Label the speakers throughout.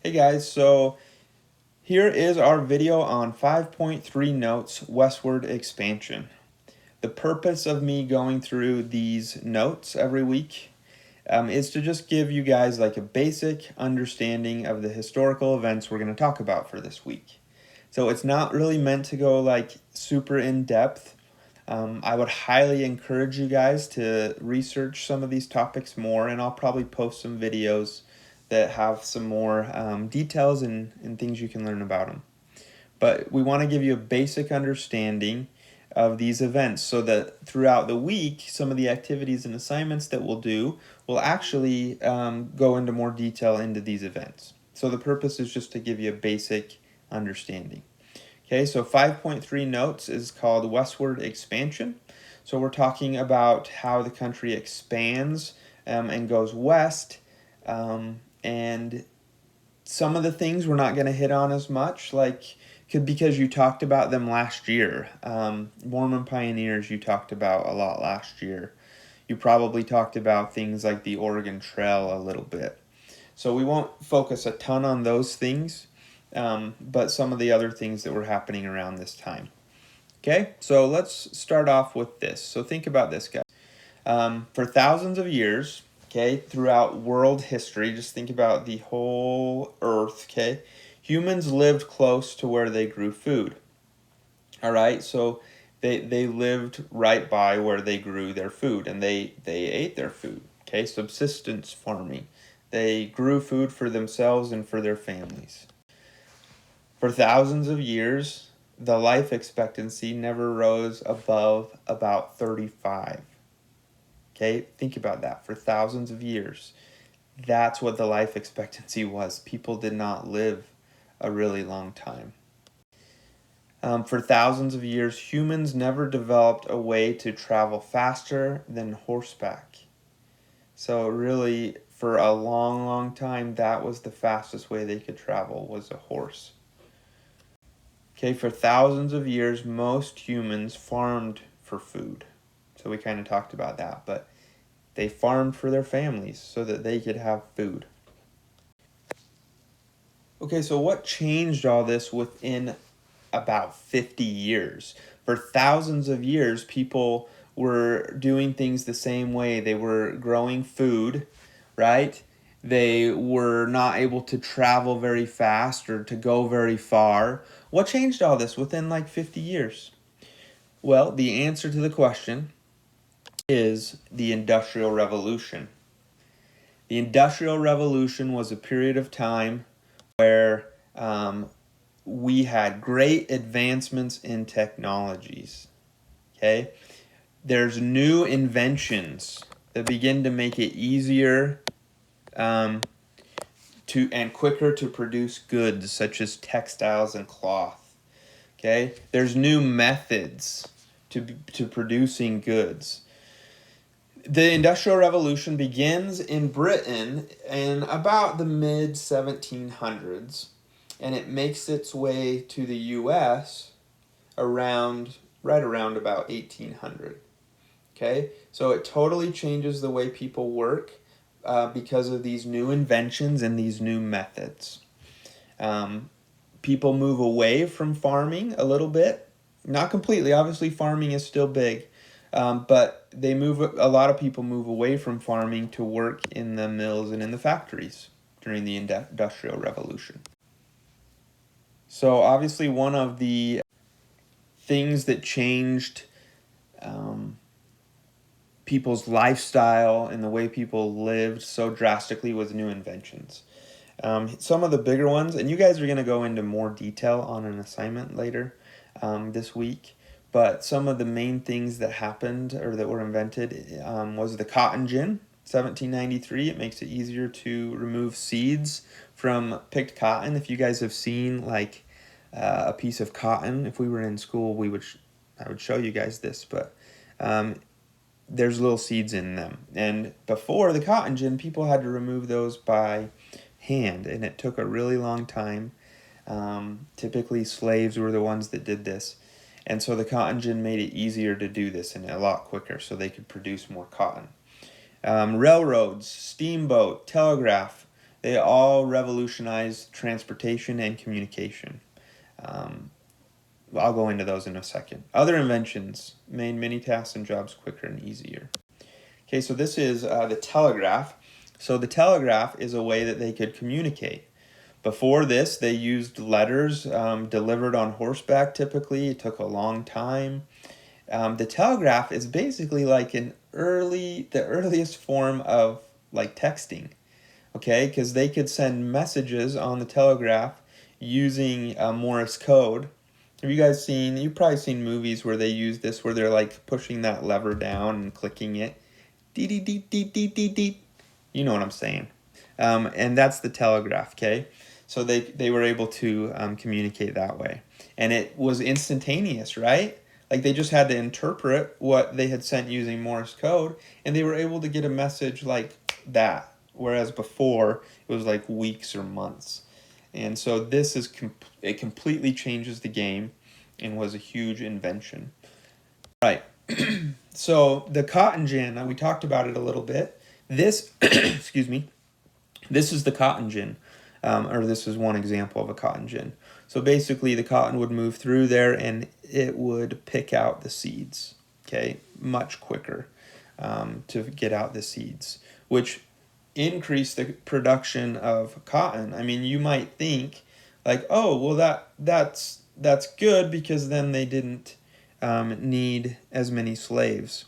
Speaker 1: Hey guys, so here is our video on 5.3 notes westward expansion. The purpose of me going through these notes every week is to just give you guys like a basic understanding of the historical events we're going to talk about for this week. So it's not really meant to go like super in depth. I would highly encourage you guys to research some of these topics more, and I'll probably post some videos that have some more details and things you can learn about them. But we want to give you a basic understanding of these events so that throughout the week, some of the activities and assignments that we'll do will actually go into more detail into these events. So the purpose is just to give you a basic understanding. Okay, so 5.3 notes is called westward expansion. So we're talking about how the country expands and goes west. And some of the things we're not going to hit on as much, because you talked about them last year. Mormon pioneers you talked about a lot last year. You probably talked about things like the Oregon Trail a little bit. So we won't focus a ton on those things, but some of the other things that were happening around this time. Okay, so let's start off with this. So think about this, guys. For thousands of years, okay, throughout world history, just think about the whole earth, okay, humans lived close to where they grew food. All right, so they lived right by where they grew their food, and they ate their food, okay, subsistence farming. They grew food for themselves and for their families. For thousands of years, the life expectancy never rose above about 35. Okay, think about that. For thousands of years, that's what the life expectancy was. People did not live a really long time. For thousands of years, humans never developed a way to travel faster than horseback. So really, for a long, long time, that was the fastest way they could travel, was a horse. Okay, for thousands of years, most humans farmed for food. So we kind of talked about that, but they farmed for their families so that they could have food. Okay, so what changed all this within about 50 years? For thousands of years, people were doing things the same way. They were growing food, right? They were not able to travel very fast or to go very far. What changed all this within like 50 years? Well, the answer to the question is the Industrial Revolution. The Industrial Revolution was a period of time where we had great advancements in technologies. Okay? There's new inventions that begin to make it easier and quicker to produce goods such as textiles and cloth. Okay? There's new methods to producing goods. The Industrial Revolution begins in Britain in about the mid-1700s, and it makes its way to the U.S. right around about 1800. Okay, so it totally changes the way people work because of these new inventions and these new methods. People move away from farming a little bit, not completely. Obviously, farming is still big. But a lot of people move away from farming to work in the mills and in the factories during the Industrial Revolution. So obviously one of the things that changed people's lifestyle and the way people lived so drastically was new inventions. Some of the bigger ones, and you guys are going to go into more detail on an assignment later this week, but some of the main things that happened or that were invented was the cotton gin, 1793. It makes it easier to remove seeds from picked cotton. If you guys have seen like a piece of cotton, if we were in school, I would show you guys this, but there's little seeds in them. And before the cotton gin, people had to remove those by hand, and it took a really long time. Typically, slaves were the ones that did this. And so the cotton gin made it easier to do this and a lot quicker so they could produce more cotton. Railroads, steamboat, telegraph, They all revolutionized transportation and communication. I'll go into those in a second. Other inventions made many tasks and jobs quicker and easier. Okay, so this is the telegraph. So the telegraph is a way that they could communicate. Before this, they used letters delivered on horseback typically. It took a long time. The telegraph is basically like the earliest form of like texting, okay? Because they could send messages on the telegraph using Morse code. Have you guys seen, you've probably seen movies where they use this, where they're like pushing that lever down and clicking it. Dee dee dee dee dee dee dee. You know what I'm saying. And that's the telegraph, okay? So they were able to communicate that way. And it was instantaneous, right? Like they just had to interpret what they had sent using Morse code, and they were able to get a message like that. Whereas before, it was like weeks or months. And so this is it completely changes the game and was a huge invention. Right. So the cotton gin, we talked about it a little bit. This, excuse me, this is the cotton gin, or this is one example of a cotton gin. So basically the cotton would move through there and it would pick out the seeds, okay, much quicker to get out the seeds, which increased the production of cotton. I mean, you might think like, oh, well that's good because then they didn't need as many slaves.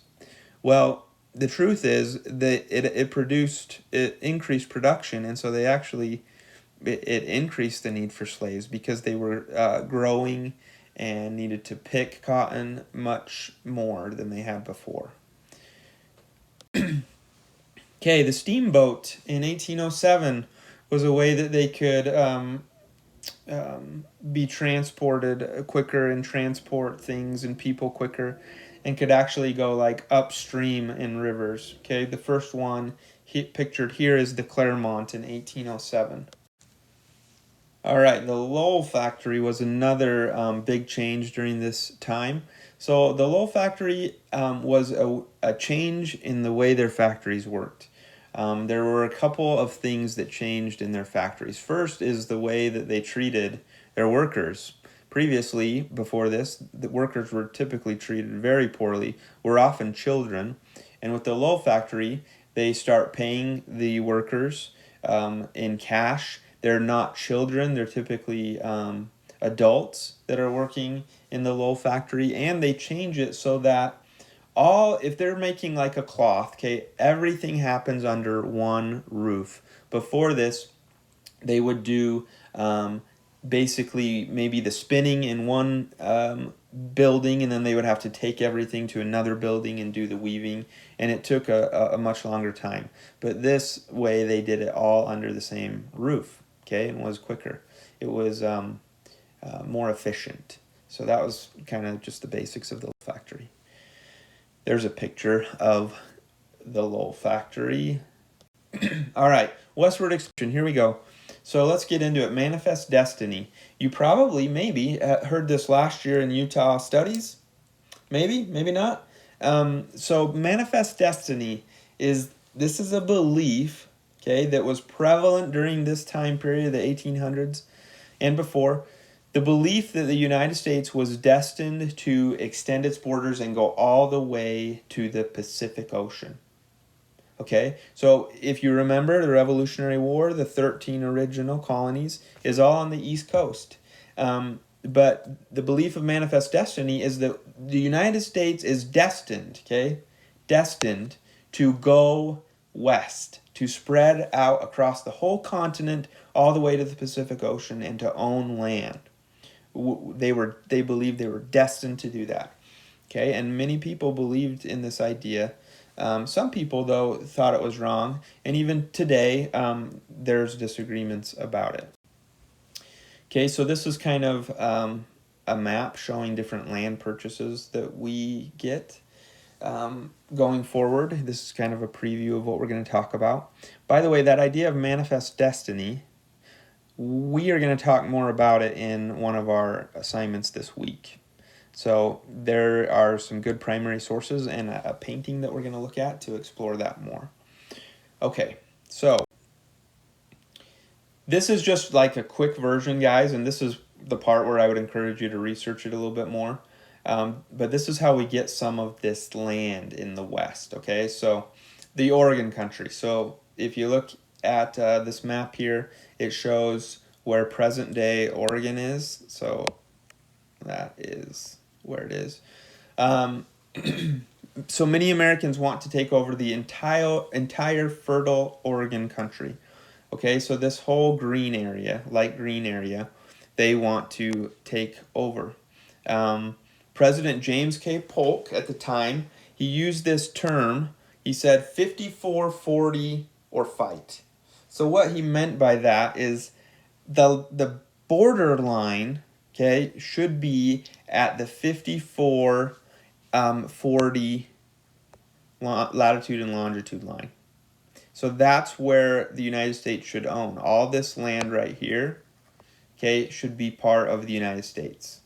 Speaker 1: Well, the truth is that it increased production, and so it increased the need for slaves because they were growing and needed to pick cotton much more than they had before. Okay, the steamboat in 1807 was a way that they could be transported quicker and transport things and people quicker, and could actually go like upstream in rivers. Okay, the first one pictured here is the Clermont in 1807. All right, the Lowell Factory was another big change during this time. So the Lowell Factory was a change in the way their factories worked. There were a couple of things that changed in their factories. First is the way that they treated their workers. Previously, before this, the workers were typically treated very poorly, were often children. And with the Lowell Factory, they start paying the workers in cash. They're not children, they're typically adults that are working in the Lowell Factory, and they change it so that if they're making like a cloth, okay, everything happens under one roof. Before this, they would do basically maybe the spinning in one building, and then they would have to take everything to another building and do the weaving, and it took a much longer time. But this way, they did it all under the same roof, okay, and was quicker. It was more efficient. So that was kind of just the basics of the factory. There's a picture of the Lowell Factory. All right, westward expansion, here we go. So let's get into it. Manifest Destiny. You probably, maybe, heard this last year in Utah studies. Maybe, maybe not. So Manifest Destiny is a belief, okay, that was prevalent during this time period, the 1800s and before. The belief that the United States was destined to extend its borders and go all the way to the Pacific Ocean. Okay, so if you remember the Revolutionary War, the 13 original colonies is all on the East Coast. But the belief of Manifest Destiny is that the United States is destined to go west, to spread out across the whole continent all the way to the Pacific Ocean and to own land. They believed they were destined to do that. Okay, and many people believed in this idea. Some people, though, thought it was wrong, and even today, there's disagreements about it. Okay, so this is kind of a map showing different land purchases that we get going forward. This is kind of a preview of what we're going to talk about. By the way, that idea of manifest destiny, we are going to talk more about it in one of our assignments this week. So there are some good primary sources and a painting that we're going to look at to explore that more. Okay, so This is just like a quick version, guys, and this is the part where I would encourage you to research it a little bit more. But this is how we get some of this land in the West, okay? So the Oregon country. So if you look at this map here, it shows where present-day Oregon is. So that is where it is. So many Americans want to take over the entire fertile Oregon country. Okay, so this whole green area, light green area, they want to take over. President James K. Polk at the time, he used this term. He said 54-40 or fight. So what he meant by that is the border line, okay, should be at the 54 40 latitude and longitude line. So that's where the United States should own. All this land right here, okay, should be part of the United States.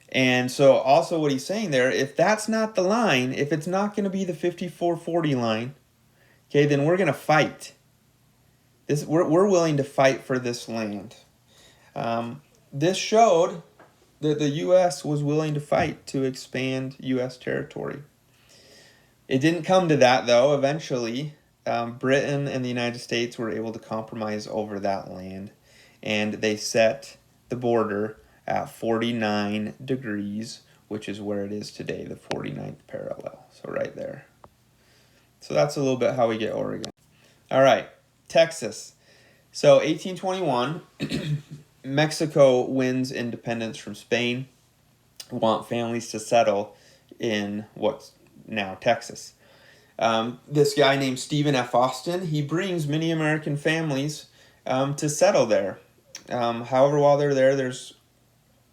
Speaker 1: And so also what he's saying there, if that's not the line, if it's not going to be the 54-40 line, okay, then we're going to fight. We're willing to fight for this land. This showed that the U.S. was willing to fight to expand U.S. territory. It didn't come to that, though. Eventually, Britain and the United States were able to compromise over that land, and they set the border at 49 degrees, which is where it is today, the 49th parallel. So right there. So that's a little bit how we get Oregon. All right, Texas. So 1821, Mexico wins independence from Spain. Want families to settle in what's now Texas. This guy named Stephen F. Austin, he brings many American families to settle there. However, while they're there, there's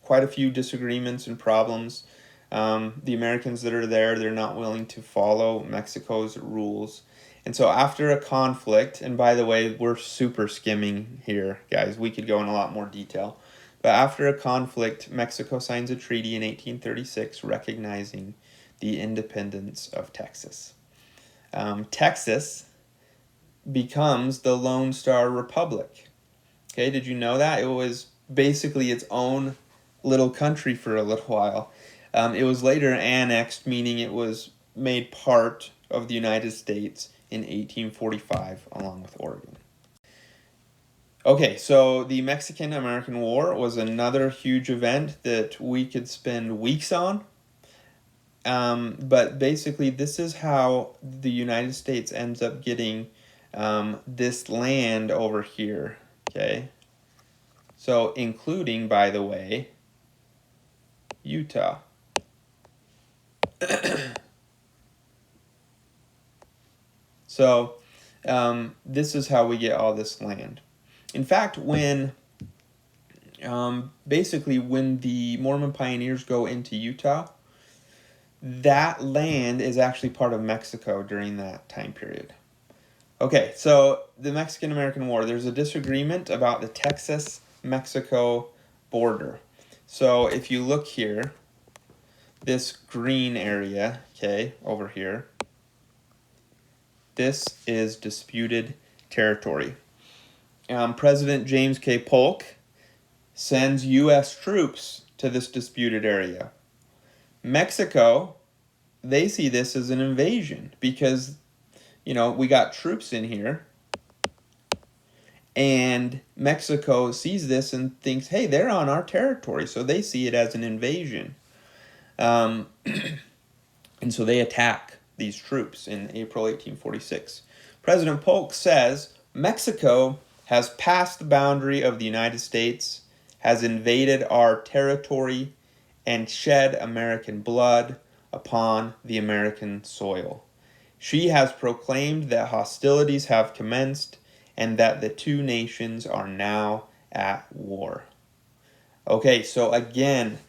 Speaker 1: quite a few disagreements and problems. The Americans that are there, they're not willing to follow Mexico's rules. And so after a conflict, and by the way, we're super skimming here, guys. We could go in a lot more detail. But after a conflict, Mexico signs a treaty in 1836 recognizing the independence of Texas. Texas becomes the Lone Star Republic. Okay, did you know that? It was basically its own little country for a little while. It was later annexed, meaning it was made part of the United States in 1845, along with Oregon. Okay, so the Mexican-American War was another huge event that we could spend weeks on. But basically, this is how the United States ends up getting this land over here, okay? So, including, by the way, Utah. So, this is how we get all this land. In fact, when the Mormon pioneers go into Utah, that land is actually part of Mexico during that time period. Okay, so the Mexican-American War, there's a disagreement about the Texas-Mexico border. So if you look here, this green area, okay, over here, this is disputed territory. President James K. Polk sends U.S. troops to this disputed area. Mexico, they see this as an invasion because, we got troops in here. And Mexico sees this and thinks, hey, they're on our territory. So they see it as an invasion. And so they attack these troops in April 1846. President Polk says, Mexico has passed the boundary of the United States, has invaded our territory, and shed American blood upon the American soil. She has proclaimed that hostilities have commenced and that the two nations are now at war. Okay, so again,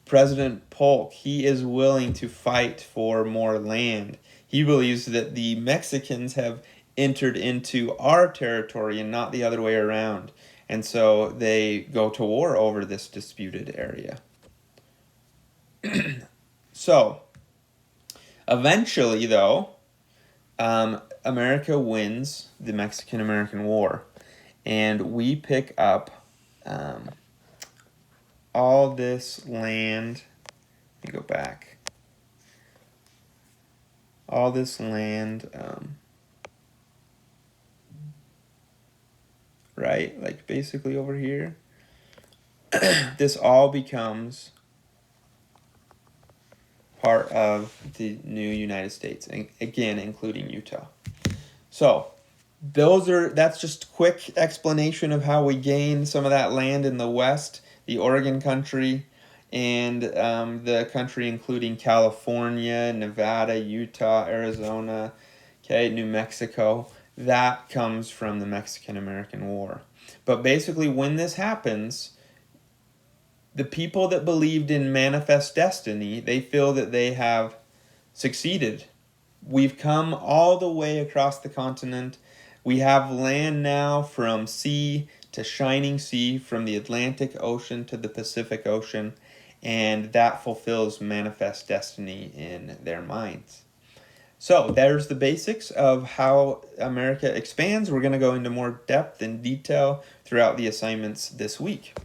Speaker 1: President Polk, he is willing to fight for more land. He believes that the Mexicans have entered into our territory and not the other way around. And so they go to war over this disputed area. So, eventually, though, America wins the Mexican-American War. and we pick up all this land. Let me go back. All this land, right? Like basically over here. This all becomes part of the new United States, and again, including Utah. So that's just quick explanation of how we gained some of that land in the West, the Oregon country, and the country including California, Nevada, Utah, Arizona, okay, New Mexico. That comes from the Mexican-American War. But basically, when this happens, the people that believed in manifest destiny, they feel that they have succeeded. We've come all the way across the continent. We have land now from sea to shining sea, from the Atlantic Ocean to the Pacific Ocean, and that fulfills manifest destiny in their minds. So there's the basics of how America expands. We're going to go into more depth and detail throughout the assignments this week.